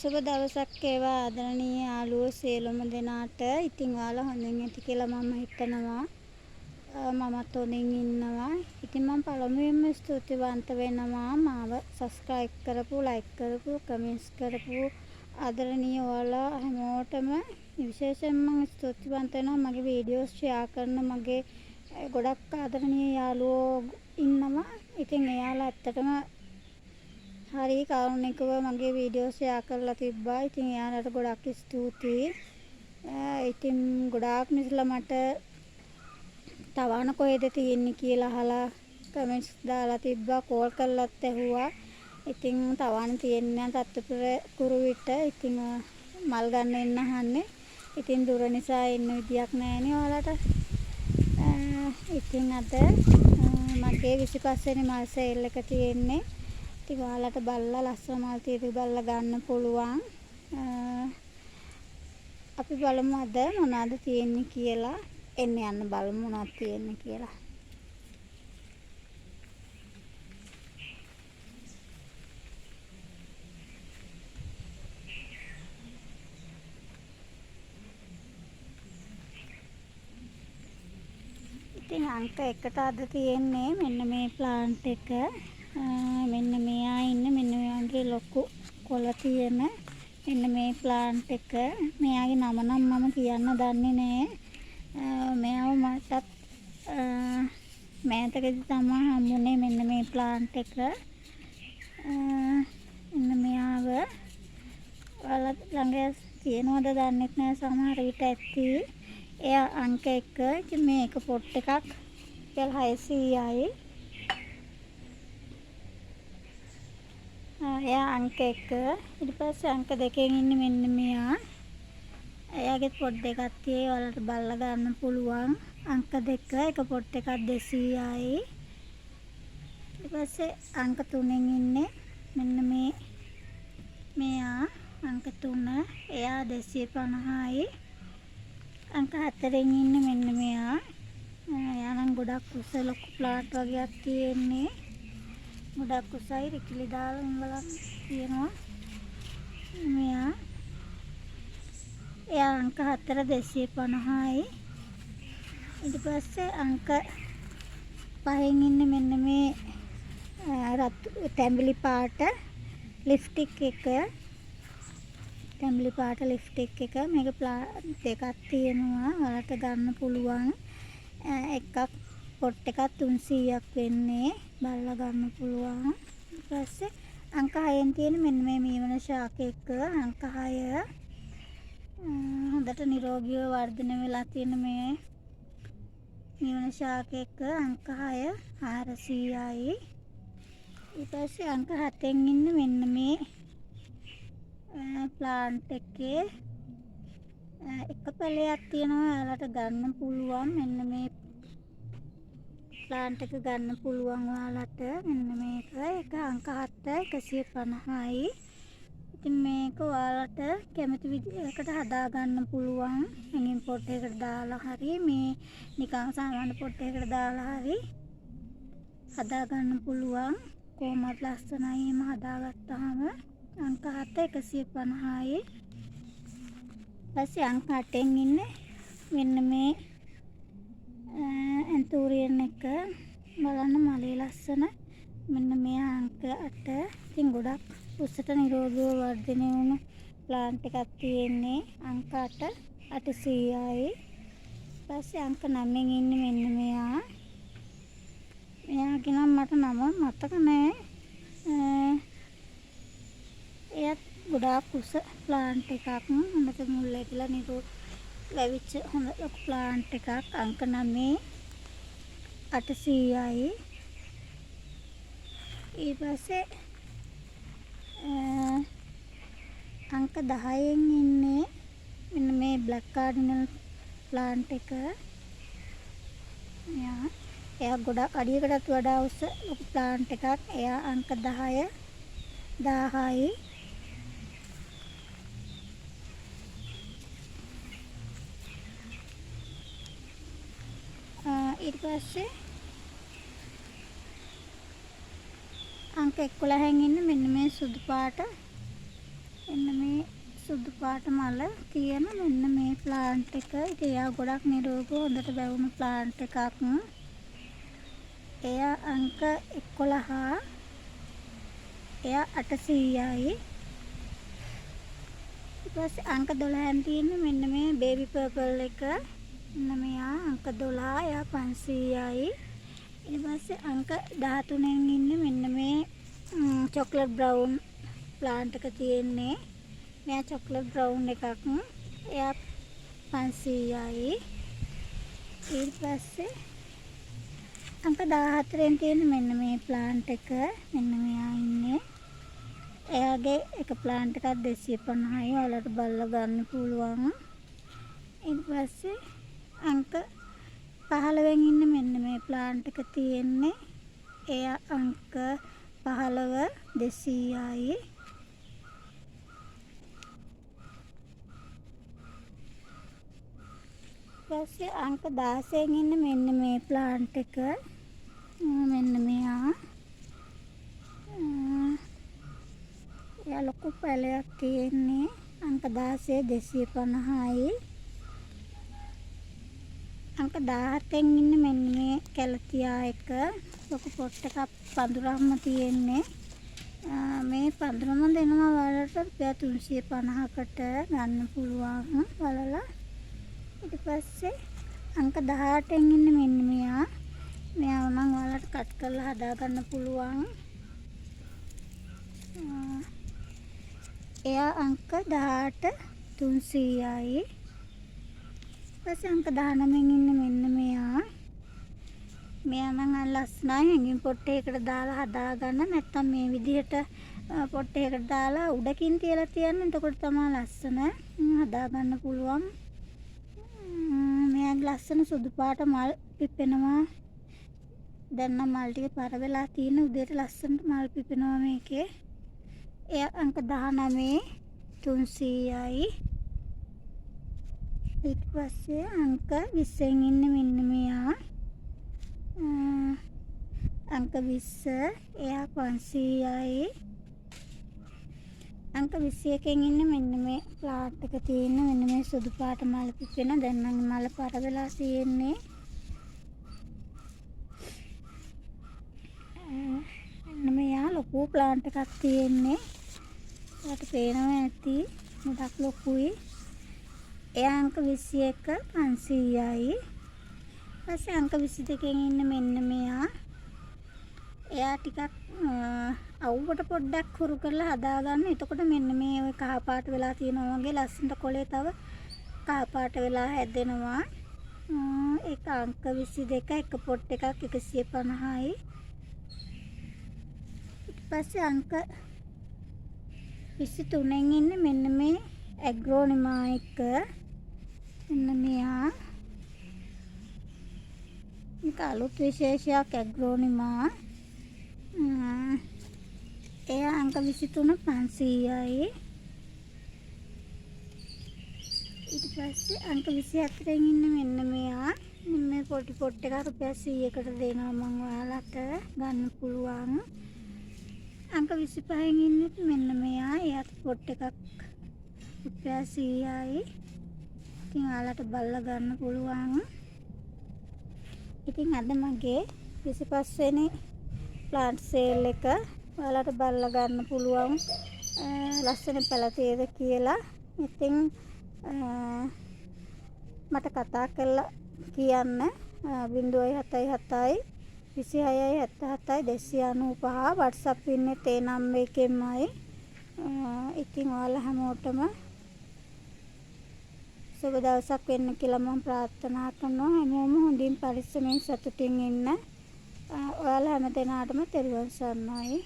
සුබ දවසක් වේවා ආදරණීය යාළුවෝ සියලුම දෙනාට. ඉතින් ඔයාලා හොඳින් ඇති කියලා මම හිතනවා. මමත් හොඳින් ඉන්නවා. ඉතින් මම පළමුවෙන්ම ස්තුතිවන්ත වෙනවා මාව සබ්ස්ක්‍රයිබ් කරපු, ලයික් කරපු, කමෙන්ට්ස් කරපු ආදරණීය ඔයාලා හැමෝටම විශේෂයෙන්ම මම ස්තුතිවන්ත වෙනවා. මගේ වීඩියෝස් ෂෙයා කරන මගේ ගොඩක් ආදරණීය යාළුවෝ ඉන්නවා. ඉතින් එයාලා ඇත්තටම හරි කාරුණිකව මගේ වීඩියෝ ෂෙයා කරලා තිබ්බා. ඉතින් එයාලට ගොඩක් ස්තුතියි. ඉතින් ගොඩාක් මිස්ලා මට තවන කොහෙද තියෙන්නේ කියලා අහලා කමෙන්ට්ස් දාලා තිබ්බා. කෝල් කරලාත් ඇහුවා. ඉතින් තවන තියෙන්නේ තත්ත්වපුර කුරුවිට. ඉතින් මල් ගන්න එන්න අහන්නේ. ඉතින් දුර නිසා එන්න විදියක් නැහැනේ ඔයාලට. ඉතින් අද මගේ 25 වෙනි මල් සේල් එක තියෙන්නේ. ඉතින් ඔයාලට බලලා ලස්සන මල් තියෙදි බලලා ගන්න පුළුවන්. අපි බලමු අද මොනවද තියෙන්නේ කියලා. එන්න යන්න බලමු මොනවද තියෙන්නේ කියලා. ඉතින් අංක 1ට අද තියෙන්නේ මෙන්න මේ ප්ලාන්ට් එක. මෙන්න මෙයා ඉන්න මෙන්න මේ වගේ ලොකු කොළ තියෙන මෙන්න මේ ප්ලාන්ට් එක. මෙයාගේ නම නම් මම කියන්න දන්නේ නැහැ. මෙයාව මටත් මෑතකදී තමයි හම්බුනේ මෙන්න මේ ප්ලාන්ට් එක. මෙන්න මෙයාව ඔයාලා ළඟ තියෙනවද දන්නේ නැහැ, සමහර විට ඇති. එයා අංක 1. ඉතින් මේක පොට් එකක් රුපියල් 600යි. එයා අංක 1. ඊට පස්සේ අංක 2 ඉන්නේ මෙන්න මෙයා. එයාගේ පොට් දෙකක් තියෙයි. ඔයාලට බලලා ගන්න පුළුවන්. අංක 2 එක පොට් එකක් 200යි. ඊට පස්සේ අංක 3 ඉන්නේ මෙන්න මෙයා අංක 3. එයා 250යි. අංක 4 ඉන්නේ මෙන්න මෙයා. එයා නම් ගොඩක් උස ලොකු ප්ලාන්ට් වගේක් තියෙන්නේ. ගොඩක් උසයි රිකිලි දාලා බලන්න තියෙනවා. මෙයා එයා අංක 4 250යි. ඊට පස්සේ අංක 5 ඉන්නේ මෙන්න මේ රතු තැඹිලි පාට ලිප්ස්ටික් එක. තැඹිලි පාට ලිප්ස්ටික් එක. මේක ප්ලාන්ට් දෙකක් තියෙනවා. ඔයාලට ගන්න පුළුවන්. එකක් පොට් එකක් 300ක් වෙන්නේ. බලලා ගන්න පුළුවන්. ඊට පස්සේ අංක 6න් තියෙන මෙන්න මේ මීවන ශාක එක. අංක 6 හොඳට නිරෝගීව වර්ධනය වෙලා තියෙන මේ මීවන ශාක එක. අංක 6 400යි. ඊට පස්සේ අංක 7න් ඉන්න මෙන්න මේ ප්ලාන්ට් එකේ එක පැලයක් තියෙනවා. ඔයාලට ගන්න පුළුවන්. මෙන්න මේ ප්ලාන්ට් එක ගන්න පුළුවන් ඔයාලට. මෙන්න මේක. එක අංක 7 150යි. ඉතින් මේක ඔයාලට කැමති විදිහකට හදා ගන්න පුළුවන්. හංගින් පොට් එකකට දාලා හරි මේ නිකන් සාමාන්‍ය පොට් එකකට දාලා හරි හදා ගන්න පුළුවන්. කොහොමද ලස්සනයි එහෙම හදාගත්තාම. අංක 7 150යි. ඊපස්සේ අංක 8න් ඉන්නේ මෙන්න මේ ඇන්තූරියන් එක. බලන්න මලේ ලස්සන. මෙන්න මේ අංක 8. ඉතින් ගොඩක් උසට නිරෝගීව වර්ධනය වුණු ප්ලාන්ට් එකක් තියෙන්නේ. අංක 8 800යි. ඊපස්සේ අංක 9න් ඉන්නේ මෙන්න මෙයා. මෙයාගේ නම් මට නම මතක නෑ. එයත් ගොඩාක් උස ප්ලාන්ට් එකක්. හොඳට මුල් ඇදලා වැවිච්ච හොඳ ලොකු ප්ලාන්ට් එකක්. අංක 9 800යි. ඊට පස්සේ අංක 10න් ඉන්නේ මෙන්න මේ බ්ලැක් කාඩිනල් ප්ලාන්ට් එක. එයා ගොඩක් අඩියකටත් වඩා උස ලොකු ප්ලාන්ට් එකක්. එයා අංක 10 1000යි. ඊට පස්සේ අංක 11න් ඉන්න මෙන්න මේ සුදු පාට මෙන්න මේ සුදු පාට මල තියෙන මෙන්න මේ ප්ලාන්ට් එක. ඉතින් එයා ගොඩක් නිරෝගීව හොඳට වැවුණු ප්ලාන්ට් එකක්. එයා අංක 11. එයා 800යි. ඊට පස්සේ අංක 12න් තියෙන මෙන්න මේ බේබි පර්පල් එක. මෙන්න මෙයා අංක 12. එයා 500යි. ඊට පස්සේ අංක 13න් ඉන්නේ මෙන්න මේ චොක්ලට් බ්‍රවුන් ප්ලාන්ට් එක තියෙන්නේ. මෙයා චොක්ලට් බ්‍රවුන් එකක්. එයා 500යි. ඊට පස්සේ අංක 14න් තියෙන මෙන්න මේ ප්ලාන්ට් එක. මෙන්න මෙයා ඉන්නේ. එයාගේ එක ප්ලාන්ට් එකක් 250යි. ඔයාලට බලලා ගන්න පුළුවන්. ඊට පස්සේ අංක 15න් ඉන්න මෙන්න මේ ප්ලාන්ට් එක තියෙන්නේ. එයා අංක 15 200යි. ඊපස්සේ අංක 16න් ඉන්න මෙන්න මේ ප්ලාන්ට් එක. මෙන්න මෙයා. එයා ලොකු පැලයක් තියෙන්නේ. අංක 16 250යි. අංක 17න් ඉන්න මෙන්න මේ කැලතියා එක. ලොකු පොට් එකක් පඳුරක්ම තියෙන්නේ. මේ පඳුරම දෙනවා වලට රුපියල් 350කට ගන්න පුළුවන් වලලා. ඊට පස්සේ අංක 18න් ඉන්න මෙන්න මෙයා. මෙයා නම් ඔයාලට කට් කරලා හදා ගන්න පුළුවන්. එයා අංක 18 300යි. ඊපස්සේ අංක 19න් ඉන්න මෙන්න මෙයා. මෙයා නම් ලස්සනයි. හැංගින් පොට් එකකට දාලා හදා ගන්න. නැත්තම් මේ විදිහට පොට් එකකට දාලා උඩකින් තියලා තියන්න. එතකොට තමයි ලස්සන හදා ගන්න පුළුවන්. මෙයාගේ ලස්සන සුදු පාට මල් පිපෙනවා. දැන් නම් මල් ටික පර වෙලා තියෙන. උදේට ලස්සනට මල් පිපෙනවා මේකේ. එයා අංක 19 300යි. ඊට පස්සේ අංක 20න් ඉන්න මෙන්න මෙයා. අංක 20 එයා 500යි. අංක 21න් ඉන්න මෙන්න මේ ප්ලාන්ට් එක තියෙන මෙන්න මේ සුදු පාට මල් පිපෙන. දැන් නම් මල පර වෙලා තියෙන්නේ. මෙන්න මෙයා ලොකු ප්ලාන්ට් එකක් තියෙන්නේ. ඔයාලට පේනවා ඇති. ගොඩක් ලොකුයි. එයා අංක 21 500යි. ඊපස්සේ අංක 22න් ඉන්න මෙන්න මෙයා. එයා ටිකක් අවුවට පොඩ්ඩක් හුරු කරලා හදා ගන්න. එතකොට මෙන්න මේ ඔය කහ පාට වෙලා තියෙනවා වගේ ලස්සනට කොලේ තව කහ පාට වෙලා හැදෙනවා. ඒක අංක 22 එක පොට් එකක් 150යි. ඊට පස්සේ අංක 23න් ඉන්න මෙන්න මේ ඇග්‍රෝනිමා එක. මෙන්න මෙයා. මේක අලුත් විශේෂයක් ඇග්‍රෝනිමා. එයා අංක 23 500යි. ඊට පස්සේ අංක 24න් ඉන්න මෙන්න මෙයා. මේ පොටි පොට් එක රුපියල් 100කට දෙනවා මම ඔයාලට ගන්න පුළුවන්. අංක 25න් ඉන්නේ මෙන්න මෙයා. එයාත් පොට් එකක් රුපියල් 100යි. ඉතින් ඔයාලට බලලා ගන්න පුළුවන්. ඉතින් අද මගේ 25 වෙනි ප්ලාන්ට් සේල් එක ඔයාලට බලලා ගන්න පුළුවන්. ලස්සන පැලතියද කියලා. ඉතින් මට කතා කරලා කියන්න 077 26 77 295 WhatsApp ඉන්නේ තේ නම්බර් එකෙන්මයි. ඉතින් ඔයාලා හැමෝටම සුබ දවසක් වෙන්න කියලා මම ප්‍රාර්ථනා කරනවා. හැමෝම හොඳින් පරිස්සමෙන් සතුටින් ඉන්න. ඔයාලා හැම දෙනාටම තෙරුවන් සරණයි.